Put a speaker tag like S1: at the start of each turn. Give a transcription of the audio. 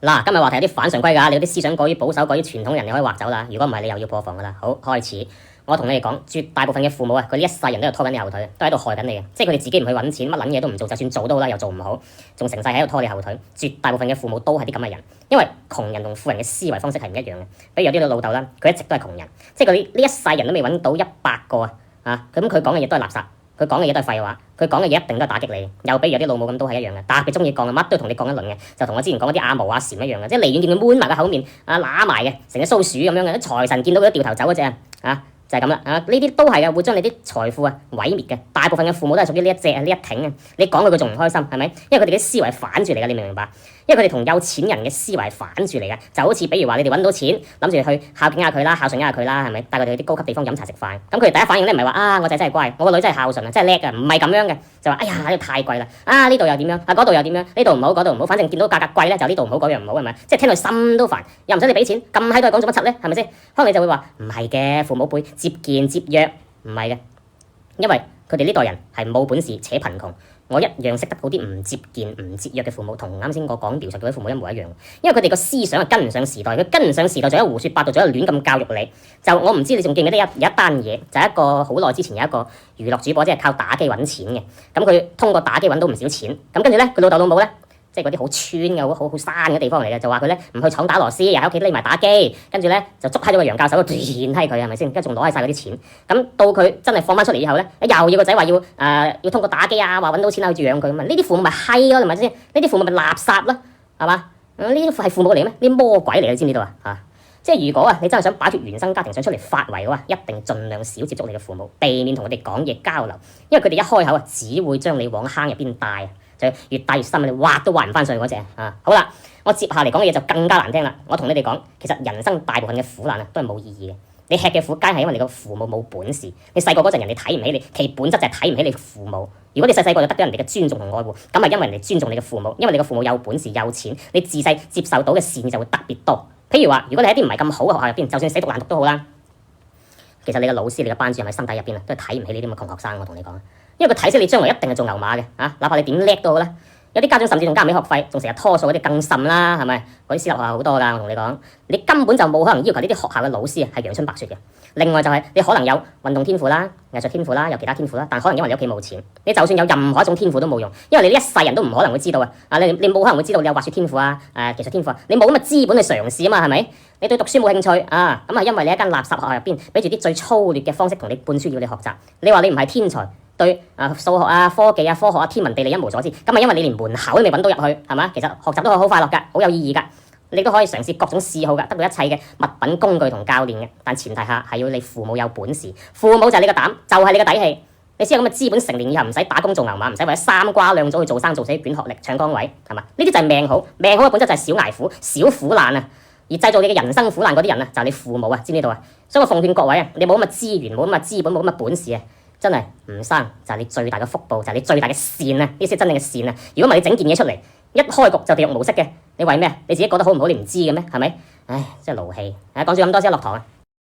S1: 嗱，今日話題有啲反常規㗎，你嗰啲思想過於保守、過於傳統嘅人，你可以劃走啦。如果唔係，你又要破防㗎啦。好，開始。我同你哋講，絕大部分嘅父母啊，佢呢一世人都係拖緊你後腿，都喺度害緊你嘅。即係佢哋自己唔去揾錢，乜撚嘢都唔做，就算做都好啦，又做唔好，仲成世喺度拖你後腿。絕大部分嘅父母都係啲咁嘅人，因為窮人同富人嘅思維方式係唔一樣嘅。比如有啲老豆啦，佢一直都係窮人，即係佢呢一世人都未揾到100個咁佢講嘅嘢都係垃圾。佢講嘅嘢都係廢話，佢講嘅嘢一定都係打擊你。又比如有啲老母咁都係一樣嘅，特別中意講嘅，乜都同你講一輪嘅，就同我之前講嗰啲阿毛阿禪一樣嘅，即係離遠見佢悶埋個口面，揦埋嘅，成隻蘇鼠咁樣嘅，啲財神見到佢都掉頭走嗰隻就係咁啦，呢啲都係嘅，會將你啲財富毀滅嘅。大部分嘅父母都係屬於呢一隻呢一挺嘅。你講佢仲唔開心係咪？因為佢哋嘅思維係反住嚟嘅，你明唔明白？因為佢哋同有錢人嘅思維係反住嚟嘅，就好似比如話你哋揾到錢，諗住去孝敬下佢啦，孝順下佢啦，係咪？帶佢哋去啲高級地方飲茶食飯，咁佢哋第一反應咧唔係話我仔真係乖，我個女真係孝順啊，真係叻啊，唔係咁樣嘅，就話哎呀呢度太貴啦，呢度又點樣，嗰度又點樣，呢度唔好嗰度唔好，反正見到價格貴咧就呢度唔好嗰樣唔好係咪？即係聽到心都煩，又唔使你俾錢，咁喺度講做乜柒咧？係咪先？可能你就會話唔係嘅，父母輩節儉節約。唔係嘅，因為佢哋呢代人係冇本事且貧窮，我一樣識得嗰啲唔節儉唔節約嘅父母，同啱先我講描述嗰啲父母一模一樣。因為佢哋個思想係跟唔上時代，佢跟唔上時代，仲喺度胡說八道，仲喺度亂咁教育你。就我唔知你仲記唔記得有一單嘢，就係一個好耐之前有一個娛樂主播，即係靠打機揾錢嘅。咁佢通過打機揾到唔少錢，咁跟住咧佢老豆老母咧。即係嗰啲好村嘅好山嘅地方嚟嘅，就話佢咧唔去闖打螺絲，又喺屋企匿埋打機，跟住咧就捉閪咗個楊教授，斷閪佢係咪先？跟住仲攞閪晒嗰啲錢。咁到佢真係放翻出嚟以後咧，又要個仔話要通過打機話揾到錢去養佢咁啊！呢啲父母咪閪咯，係咪先？呢啲父母咪垃圾咯，係嘛？呢啲係父母嚟咩？呢啲魔鬼嚟嘅，你知唔知道啊？即係如果你真係想擺脫原生家庭，想出嚟發圍嘅話，一定盡量少接觸你嘅父母，避免同佢哋講嘢交流，因為佢哋一開口只會將你往坑入邊帶。就越帶越深，你挖都挖唔翻上去嗰隻好啦，我接下嚟講嘅嘢就更加難聽啦。我同你哋講，其實人生大部分嘅苦難都係冇意義嘅。你吃嘅苦，皆係因為你個父母冇本事。你細個嗰陣，人哋睇唔起你，其本質就係睇唔起你父母。如果你細細個就得到人哋嘅尊重同愛護，咁係因為人哋尊重你嘅父母，因為你嘅父母有本事有錢，你自細接受到嘅善意就會特別多。譬如話，如果你喺啲唔係咁好嘅學校入邊，就算死讀爛讀都好啦，其實你嘅老師、你嘅班主任喺心底入邊都係睇唔起呢啲咁嘅窮學生。我同你講。因為佢睇死你將來一定係做牛馬嘅哪怕你點叻都好啦。有啲家長甚至仲交唔起學費，仲成日拖數嗰啲更甚啦，係咪？嗰啲私立學校好多㗎，我同你講，你根本就冇可能要求呢啲學校嘅老師係陽春白雪嘅。另外就係你可能有運動天賦啦、藝術天賦啦、有其他天賦啦，但可能因為你屋企冇錢，你就算有任何一種天賦都冇用，因為你一世人都唔可能會知道你冇可能會知道你有滑雪天賦技術天賦你冇咁嘅資本去嘗試啊嘛，係咪？你對讀書冇興趣咁係因為你一間垃圾學校入邊俾住啲最粗劣嘅方式同你灌輸要你學習，你話你唔係天才。對數學科技科學天文地理一無所知，咁係因為你連門口都未揾到入去，係嘛？其實學習都好快樂㗎，好有意義㗎，你都可以嘗試各種嗜好㗎，得到一切嘅物品工具同教練嘅，但前提下係要你父母有本事，父母就係你個膽，就係你個底氣，你先有咁嘅資本成年以後唔使打工做牛馬，唔使為咗3瓜2棗去做生做死捲學歷搶崗位，係嘛？呢啲就係命好，命好嘅本質就係少捱苦、少苦難而製造你嘅人生苦難嗰啲人就係你父母知唔知道所以我奉勸各位你冇咁嘅資源、冇咁嘅資本、冇咁嘅本事真係唔生就係你最大嘅福報，就係你最大嘅善呢先真正嘅善如果唔係你整件嘢出嚟，一開局就地獄模式嘅，你為咩？你自己覺得好唔好？你唔知嘅咩？係咪？唉，真係勞氣。講咗咁多先落堂